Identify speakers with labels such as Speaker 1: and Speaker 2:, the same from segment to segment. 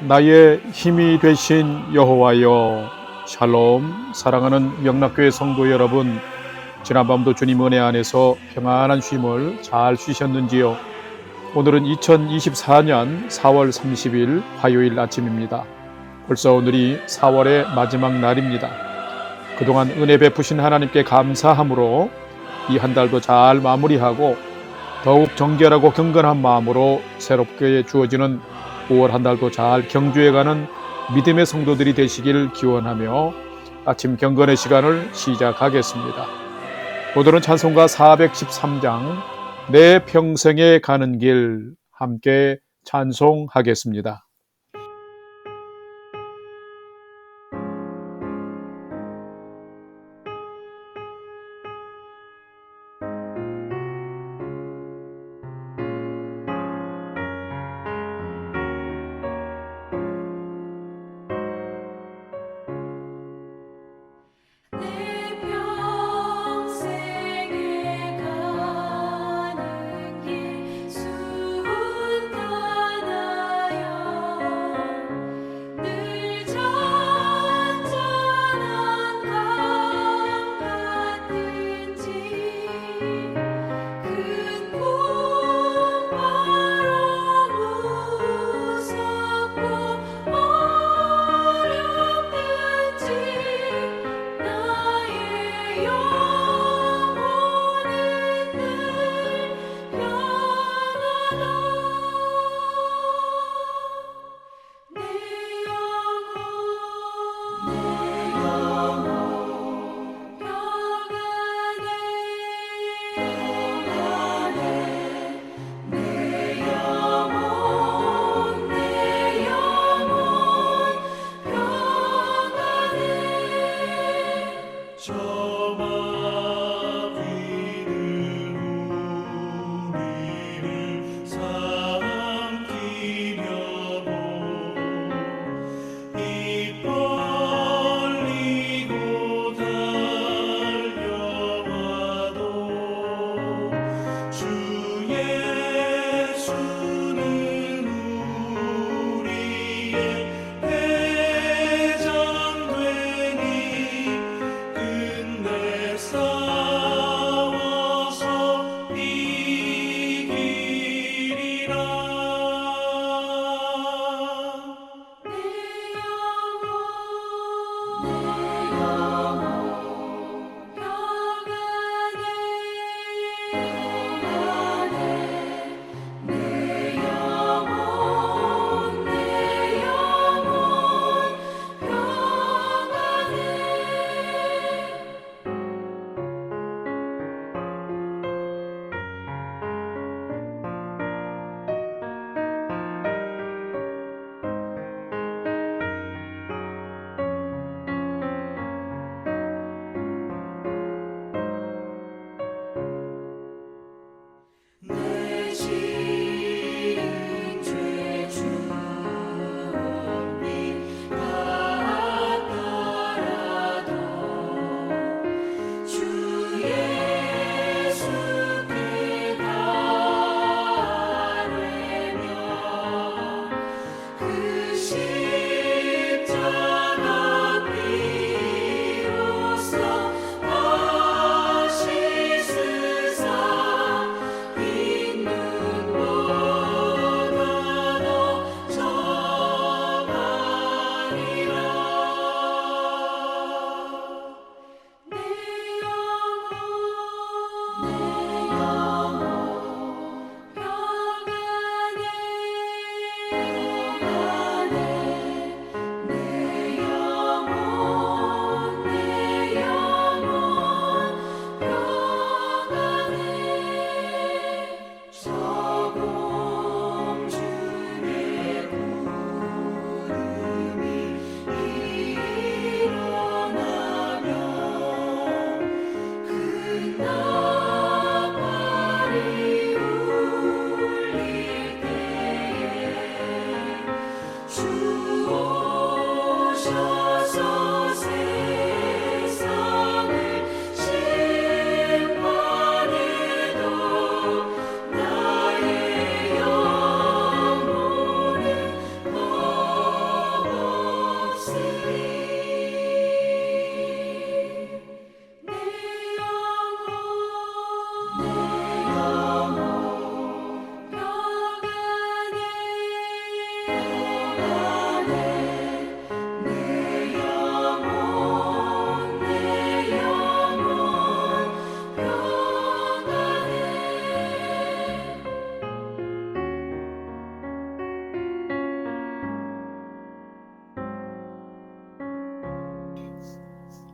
Speaker 1: 나의 힘이 되신 여호와여, 샬롬. 사랑하는 명락교회 성도 여러분, 지난밤도 주님 은혜 안에서 평안한 쉼을 잘 쉬셨는지요? 오늘은 2024년 4월 30일 화요일 아침입니다. 벌써 오늘이 4월의 마지막 날입니다. 그동안 은혜 베푸신 하나님께 감사함으로 이 한 달도 잘 마무리하고 더욱 정결하고 경건한 마음으로 새롭게 주어지는 5월 한 달도 잘 경주해가는 믿음의 성도들이 되시길 기원하며 아침 경건의 시간을 시작하겠습니다. 오늘은 찬송가 413장 내 평생에 가는 길 함께 찬송하겠습니다.
Speaker 2: 가는 길 수많아요.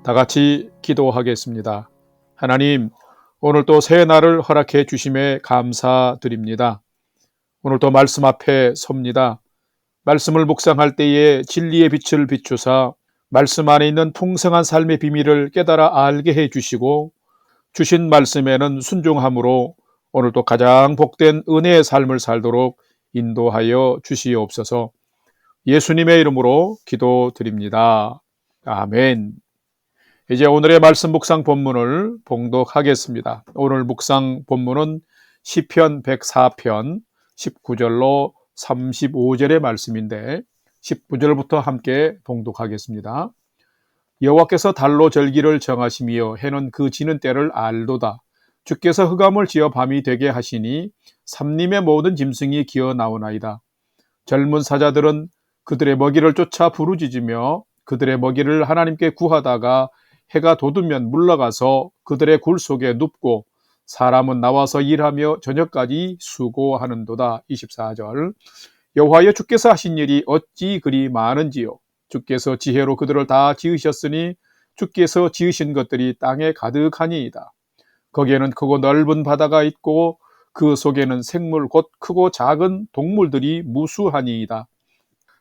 Speaker 1: 다 같이 기도하겠습니다. 하나님, 오늘 또 새 날을 허락해 주심에 감사드립니다. 오늘 또 말씀 앞에 섭니다. 말씀을 묵상할 때에 진리의 빛을 비추사 말씀 안에 있는 풍성한 삶의 비밀을 깨달아 알게 해 주시고 주신 말씀에는 순종함으로 오늘도 가장 복된 은혜의 삶을 살도록 인도하여 주시옵소서. 예수님의 이름으로 기도드립니다. 아멘. 이제 오늘의 말씀 묵상 본문을 봉독하겠습니다. 오늘 묵상 본문은 시편 104편 19절로 35절의 말씀인데 19절부터 함께 봉독하겠습니다. 여호와께서 달로 절기를 정하시며 해는 그 지는 때를 알도다. 주께서 흑암을 지어 밤이 되게 하시니 삼림의 모든 짐승이 기어 나오나이다. 젊은 사자들은 그들의 먹이를 쫓아 부르짖으며 그들의 먹이를 하나님께 구하다가 해가 돋으면 물러가서 그들의 굴 속에 눕고 사람은 나와서 일하며 저녁까지 수고하는도다. 24절. 여호와여 주께서 하신 일이 어찌 그리 많은지요. 주께서 지혜로 그들을 다 지으셨으니 주께서 지으신 것들이 땅에 가득하니이다. 거기에는 크고 넓은 바다가 있고 그 속에는 생물 곧 크고 작은 동물들이 무수하니이다.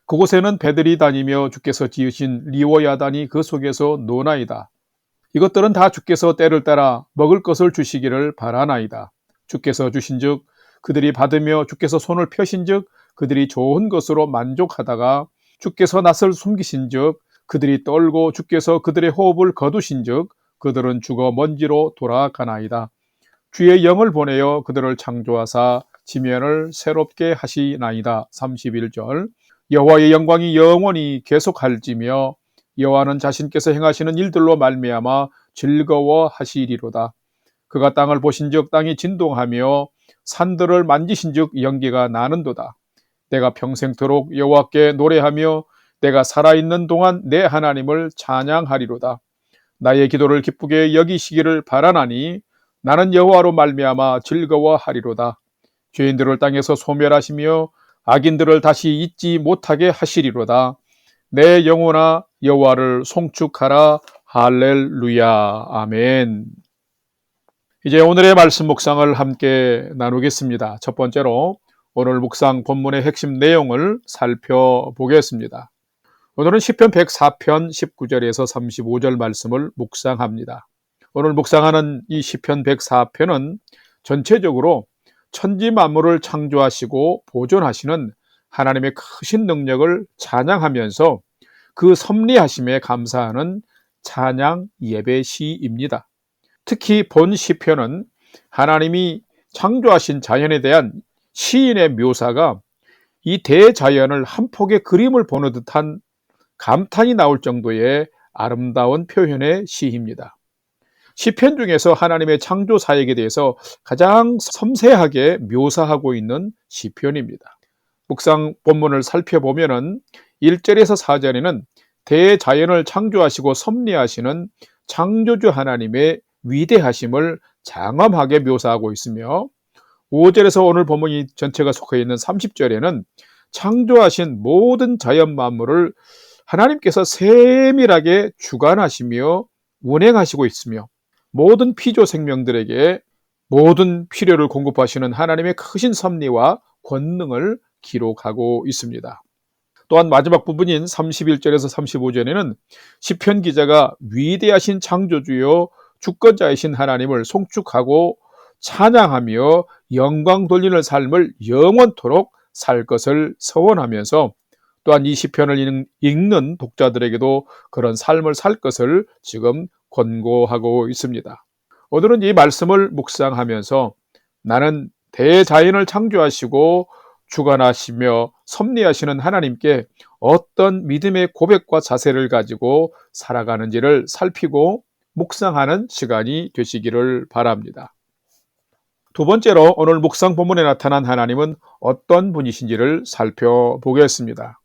Speaker 1: 그곳에는 배들이 다니며 주께서 지으신 리워야단이 그 속에서 노나이다. 이것들은 다 주께서 때를 따라 먹을 것을 주시기를 바라나이다. 주께서 주신즉 그들이 받으며 주께서 손을 펴신즉 그들이 좋은 것으로 만족하다가 주께서 낯을 숨기신즉 그들이 떨고 주께서 그들의 호흡을 거두신즉 그들은 죽어 먼지로 돌아가나이다. 주의 영을 보내어 그들을 창조하사 지면을 새롭게 하시나이다. 31절. 여호와의 영광이 영원히 계속할지며 여호와는 자신께서 행하시는 일들로 말미암아 즐거워하시리로다. 그가 땅을 보신즉 땅이 진동하며 산들을 만지신즉 연기가 나는도다. 내가 평생토록 여호와께 노래하며 내가 살아있는 동안 내 하나님을 찬양하리로다. 나의 기도를 기쁘게 여기시기를 바라나니 나는 여호와로 말미암아 즐거워하리로다. 죄인들을 땅에서 소멸하시며 악인들을 다시 잊지 못하게 하시리로다. 내 영혼아 여호와를 송축하라. 할렐루야. 아멘. 이제 오늘의 말씀 묵상을 함께 나누겠습니다. 첫 번째로 오늘 묵상 본문의 핵심 내용을 살펴보겠습니다. 오늘은 시편 104편 19절에서 35절 말씀을 묵상합니다. 오늘 묵상하는 이 시편 104편은 전체적으로 천지 만물을 창조하시고 보존하시는 하나님의 크신 능력을 찬양하면서 그 섭리하심에 감사하는 찬양 예배 시입니다. 특히 본 시편은 하나님이 창조하신 자연에 대한 시인의 묘사가 이 대자연을 한 폭의 그림을 보는 듯한 감탄이 나올 정도의 아름다운 표현의 시입니다. 시편 중에서 하나님의 창조 사역에 대해서 가장 섬세하게 묘사하고 있는 시편입니다. 묵상 본문을 살펴보면은 1절에서 4절에는 대자연을 창조하시고 섭리하시는 창조주 하나님의 위대하심을 장엄하게 묘사하고 있으며 5절에서 오늘 본문이 전체가 속해 있는 30절에는 창조하신 모든 자연 만물을 하나님께서 세밀하게 주관하시며 운행하시고 있으며 모든 피조 생명들에게 모든 필요를 공급하시는 하나님의 크신 섭리와 권능을 기록하고 있습니다. 또한 마지막 부분인 31절에서 35절에는 시편 기자가 위대하신 창조주요 주권자이신 하나님을 송축하고 찬양하며 영광 돌리는 삶을 영원토록 살 것을 서원하면서 또한 이 시편을 읽는 독자들에게도 그런 삶을 살 것을 지금 권고하고 있습니다. 오늘은 이 말씀을 묵상하면서 나는 대자연을 창조하시고 주관하시며 섭리하시는 하나님께 어떤 믿음의 고백과 자세를 가지고 살아가는지를 살피고 묵상하는 시간이 되시기를 바랍니다. 두 번째로 오늘 묵상 본문에 나타난 하나님은 어떤 분이신지를 살펴보겠습니다.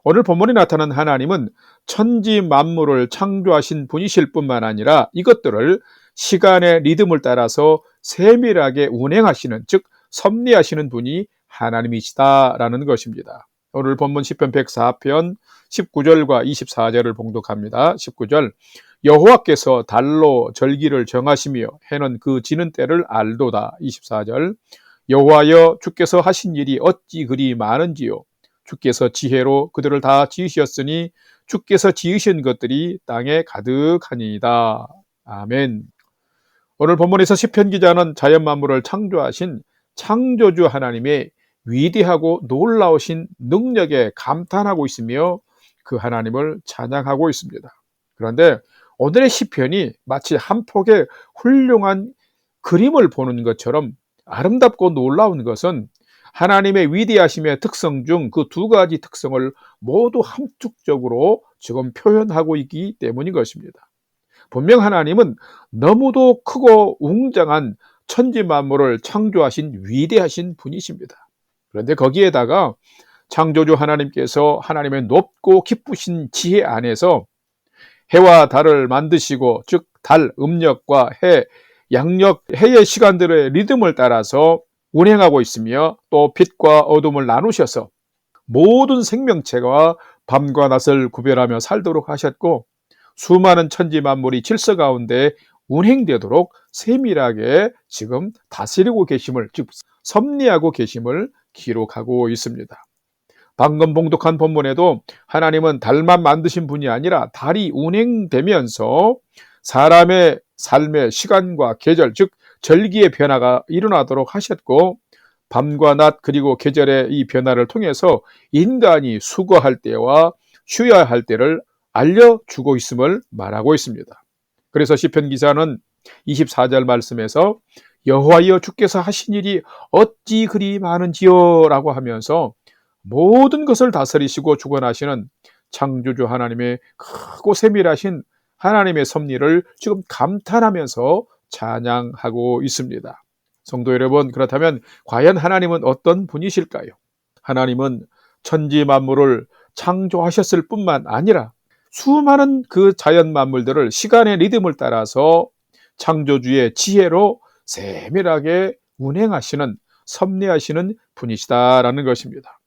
Speaker 1: 오늘 본문에 나타난 하나님은 천지 만물을 창조하신 분이실 뿐만 아니라 이것들을 시간의 리듬을 따라서 세밀하게 운행하시는, 즉 섭리하시는 분이 하나님이시다라는 것입니다. 오늘 본문 시편 104편 19절과 24절을 봉독합니다. 19절. 여호와께서 달로 절기를 정하시며 해는 그 지는 때를 알도다. 24절. 여호와여 주께서 하신 일이 어찌 그리 많은지요. 주께서 지혜로 그들을 다 지으셨으니 주께서 지으신 것들이 땅에 가득하니이다. 아멘. 오늘 본문에서 시편 기자는 자연 만물을 창조하신 창조주 하나님의 위대하고 놀라우신 능력에 감탄하고 있으며 그 하나님을 찬양하고 있습니다. 그런데 오늘의 시편이 마치 한 폭의 훌륭한 그림을 보는 것처럼 아름답고 놀라운 것은 하나님의 위대하심의 특성 중 그 두 가지 특성을 모두 함축적으로 지금 표현하고 있기 때문인 것입니다. 분명 하나님은 너무도 크고 웅장한 천지 만물을 창조하신 위대하신 분이십니다. 그런데 거기에다가 창조주 하나님께서 하나님의 높고 기쁘신 지혜 안에서 해와 달을 만드시고, 즉 달 음력과 해 양력, 해의 시간들의 리듬을 따라서 운행하고 있으며 또 빛과 어둠을 나누셔서 모든 생명체가 밤과 낮을 구별하며 살도록 하셨고, 수많은 천지 만물이 질서 가운데 운행되도록 세밀하게 지금 다스리고 계심을, 즉 섭리하고 계심을 기록하고 있습니다. 방금 봉독한 본문에도 하나님은 달만 만드신 분이 아니라 달이 운행되면서 사람의 삶의 시간과 계절, 즉 절기의 변화가 일어나도록 하셨고, 밤과 낮 그리고 계절의 이 변화를 통해서 인간이 수고할 때와 쉬어야 할 때를 알려주고 있음을 말하고 있습니다. 그래서 시편 기자는 24절 말씀에서 여호와여 주께서 하신 일이 어찌 그리 많은지요 라고 하면서 모든 것을 다스리시고 주관하시는 창조주 하나님의 크고 세밀하신 하나님의 섭리를 지금 감탄하면서 찬양하고 있습니다. 성도 여러분, 그렇다면 과연 하나님은 어떤 분이실까요? 하나님은 천지 만물을 창조하셨을 뿐만 아니라 수많은 그 자연 만물들을 시간의 리듬을 따라서 창조주의 지혜로 세밀하게 운행하시는, 섭리하시는 분이시다라는 것입니다.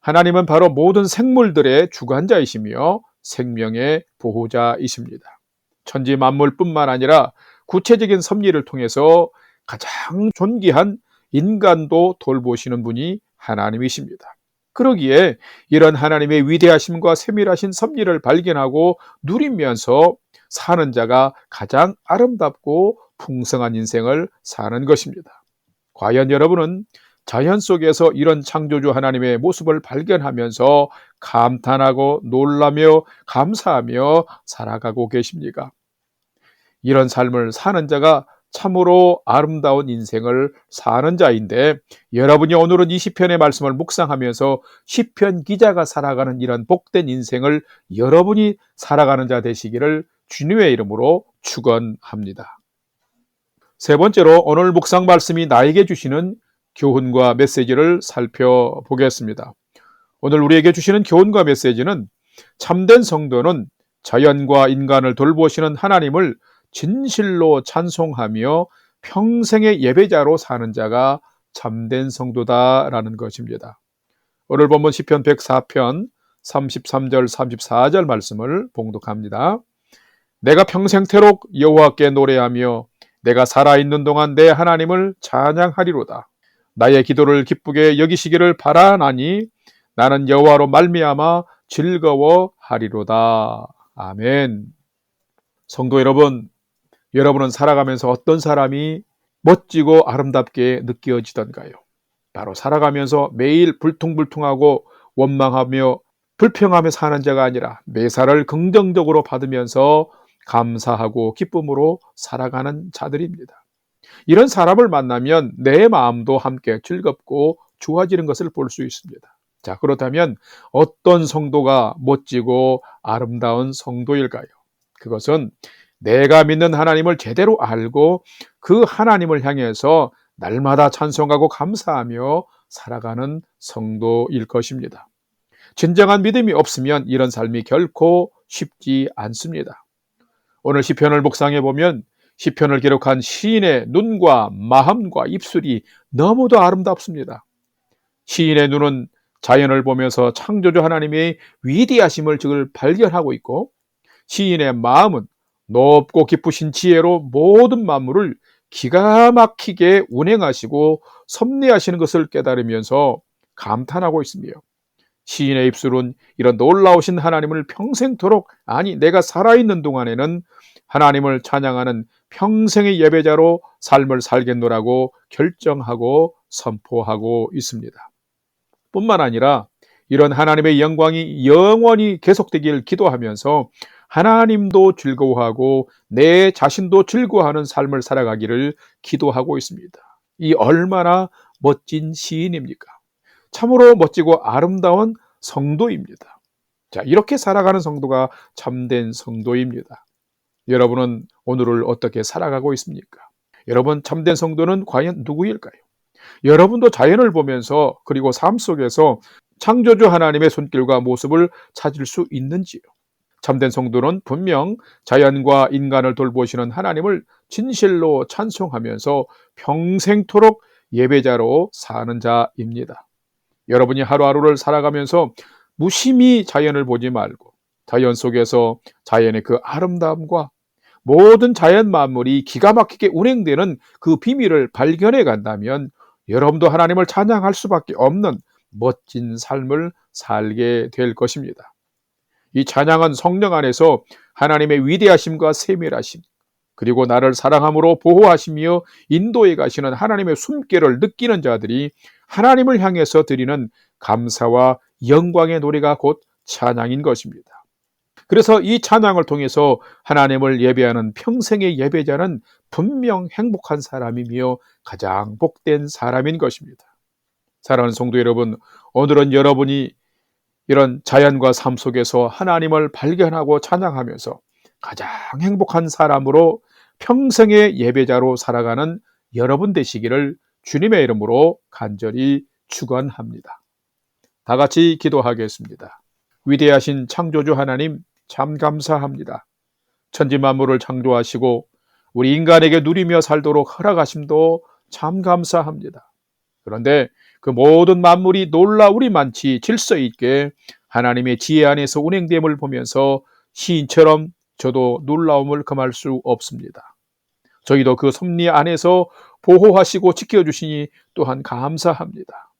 Speaker 1: 하나님은 바로 모든 생물들의 주관자이시며 생명의 보호자이십니다. 천지 만물뿐만 아니라 구체적인 섭리를 통해서 가장 존귀한 인간도 돌보시는 분이 하나님이십니다. 그러기에 이런 하나님의 위대하심과 세밀하신 섭리를 발견하고 누리면서 사는 자가 가장 아름답고 풍성한 인생을 사는 것입니다. 과연 여러분은 자연 속에서 이런 창조주 하나님의 모습을 발견하면서 감탄하고 놀라며 감사하며 살아가고 계십니까? 이런 삶을 사는 자가 참으로 아름다운 인생을 사는 자인데, 여러분이 오늘은 이 시편의 말씀을 묵상하면서 시편 기자가 살아가는 이런 복된 인생을 여러분이 살아가는 자 되시기를 주님의 이름으로 축원합니다. 세 번째로 오늘 묵상 말씀이 나에게 주시는 교훈과 메시지를 살펴보겠습니다. 오늘 우리에게 주시는 교훈과 메시지는 참된 성도는 자연과 인간을 돌보시는 하나님을 진실로 찬송하며 평생의 예배자로 사는 자가 참된 성도다라는 것입니다. 오늘 본문 시편 104편 33절 34절 말씀을 봉독합니다. 내가 평생태록 여호와께 노래하며 내가 살아있는 동안 내 하나님을 찬양하리로다. 나의 기도를 기쁘게 여기시기를 바라나니 나는 여호와로 말미암아 즐거워하리로다. 아멘. 성도 여러분, 여러분은 살아가면서 어떤 사람이 멋지고 아름답게 느껴지던가요? 바로 살아가면서 매일 불퉁불퉁하고 원망하며 불평하며 사는 자가 아니라 매사를 긍정적으로 받으면서 감사하고 기쁨으로 살아가는 자들입니다. 이런 사람을 만나면 내 마음도 함께 즐겁고 좋아지는 것을 볼 수 있습니다. 자, 그렇다면 어떤 성도가 멋지고 아름다운 성도일까요? 그것은 내가 믿는 하나님을 제대로 알고 그 하나님을 향해서 날마다 찬송하고 감사하며 살아가는 성도일 것입니다. 진정한 믿음이 없으면 이런 삶이 결코 쉽지 않습니다. 오늘 시편을 묵상해 보면 시편을 기록한 시인의 눈과 마음과 입술이 너무도 아름답습니다. 시인의 눈은 자연을 보면서 창조주 하나님의 위대하심을 발견하고 있고, 시인의 마음은 높고 깊으신 지혜로 모든 만물을 기가 막히게 운행하시고 섭리하시는 것을 깨달으면서 감탄하고 있으며, 시인의 입술은 이런 놀라우신 하나님을 평생토록, 아니 내가 살아있는 동안에는 하나님을 찬양하는 평생의 예배자로 삶을 살겠노라고 결정하고 선포하고 있습니다. 뿐만 아니라 이런 하나님의 영광이 영원히 계속되길 기도하면서 하나님도 즐거워하고 내 자신도 즐거워하는 삶을 살아가기를 기도하고 있습니다. 이 얼마나 멋진 시인입니까? 참으로 멋지고 아름다운 성도입니다. 자, 이렇게 살아가는 성도가 참된 성도입니다. 여러분은 오늘을 어떻게 살아가고 있습니까? 여러분, 참된 성도는 과연 누구일까요? 여러분도 자연을 보면서, 그리고 삶 속에서 창조주 하나님의 손길과 모습을 찾을 수 있는지요? 참된 성도는 분명 자연과 인간을 돌보시는 하나님을 진실로 찬송하면서 평생토록 예배자로 사는 자입니다. 여러분이 하루하루를 살아가면서 무심히 자연을 보지 말고 자연 속에서 자연의 그 아름다움과 모든 자연 만물이 기가 막히게 운행되는 그 비밀을 발견해 간다면 여러분도 하나님을 찬양할 수밖에 없는 멋진 삶을 살게 될 것입니다. 이 찬양은 성령 안에서 하나님의 위대하심과 세밀하심, 그리고 나를 사랑함으로 보호하시며 인도해 가시는 하나님의 숨결을 느끼는 자들이 하나님을 향해서 드리는 감사와 영광의 노래가 곧 찬양인 것입니다. 그래서 이 찬양을 통해서 하나님을 예배하는 평생의 예배자는 분명 행복한 사람이며 가장 복된 사람인 것입니다. 사랑하는 성도 여러분, 오늘은 여러분이 이런 자연과 삶 속에서 하나님을 발견하고 찬양하면서 가장 행복한 사람으로 평생의 예배자로 살아가는 여러분 되시기를 주님의 이름으로 간절히 축원합니다. 다 같이 기도하겠습니다. 위대하신 창조주 하나님, 참 감사합니다. 천지 만물을 창조하시고 우리 인간에게 누리며 살도록 허락하심도 참 감사합니다. 그런데 그 모든 만물이 놀라우리만치 질서 있게 하나님의 지혜 안에서 운행됨을 보면서 시인처럼 저도 놀라움을 금할 수 없습니다. 저희도 그 섭리 안에서 보호하시고 지켜주시니 또한 감사합니다.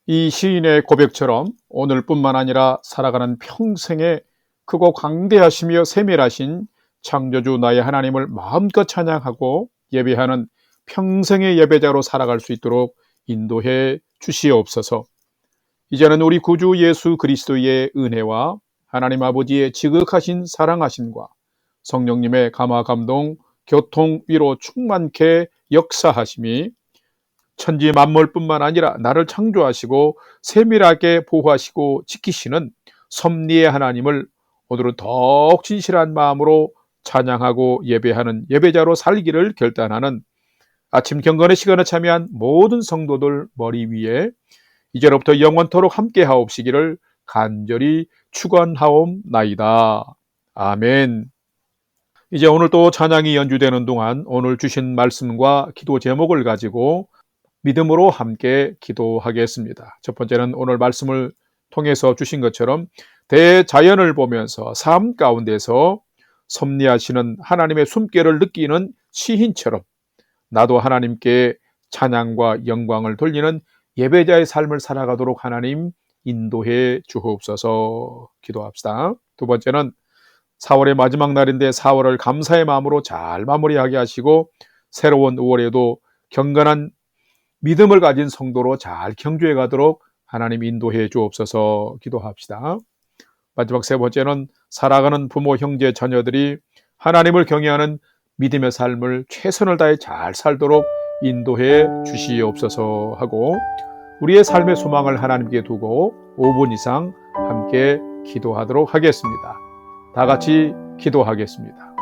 Speaker 1: 이 시인의 고백처럼 오늘뿐만 아니라 살아가는 평생에 크고 광대하시며 세밀하신 창조주 나의 하나님을 마음껏 찬양하고 예배하는 평생의 예배자로 살아갈 수 있도록 인도해 주시옵소서. 이제는 우리 구주 예수 그리스도의 은혜와 하나님 아버지의 지극하신 사랑하심과 성령님의 감화 감동 교통 위로 충만케 역사하심이 천지 만물뿐만 아니라 나를 창조하시고 세밀하게 보호하시고 지키시는 섭리의 하나님을 오늘은 더욱 진실한 마음으로 찬양하고 예배하는 예배자로 살기를 결단하는 아침 경건의 시간에 참여한 모든 성도들 머리 위에 이제로부터 영원토록 함께 하옵시기를 간절히 축원하옵나이다. 아멘. 이제 오늘 또 찬양이 연주되는 동안 오늘 주신 말씀과 기도 제목을 가지고 믿음으로 함께 기도하겠습니다. 첫 번째는 오늘 말씀을 통해서 주신 것처럼 대자연을 보면서 삶 가운데서 섭리하시는 하나님의 숨결을 느끼는 시인처럼 나도 하나님께 찬양과 영광을 돌리는 예배자의 삶을 살아가도록 하나님 인도해 주옵소서. 기도합시다. 두 번째는 4월의 마지막 날인데 4월을 감사의 마음으로 잘 마무리하게 하시고 새로운 5월에도 경건한 믿음을 가진 성도로 잘 경주해 가도록 하나님 인도해 주옵소서. 기도합시다. 마지막 세 번째는 살아가는 부모, 형제, 자녀들이 하나님을 경외하는 믿음의 삶을 최선을 다해 잘 살도록 인도해 주시옵소서 하고 우리의 삶의 소망을 하나님께 두고 5분 이상 함께 기도하도록 하겠습니다. 다 같이 기도하겠습니다.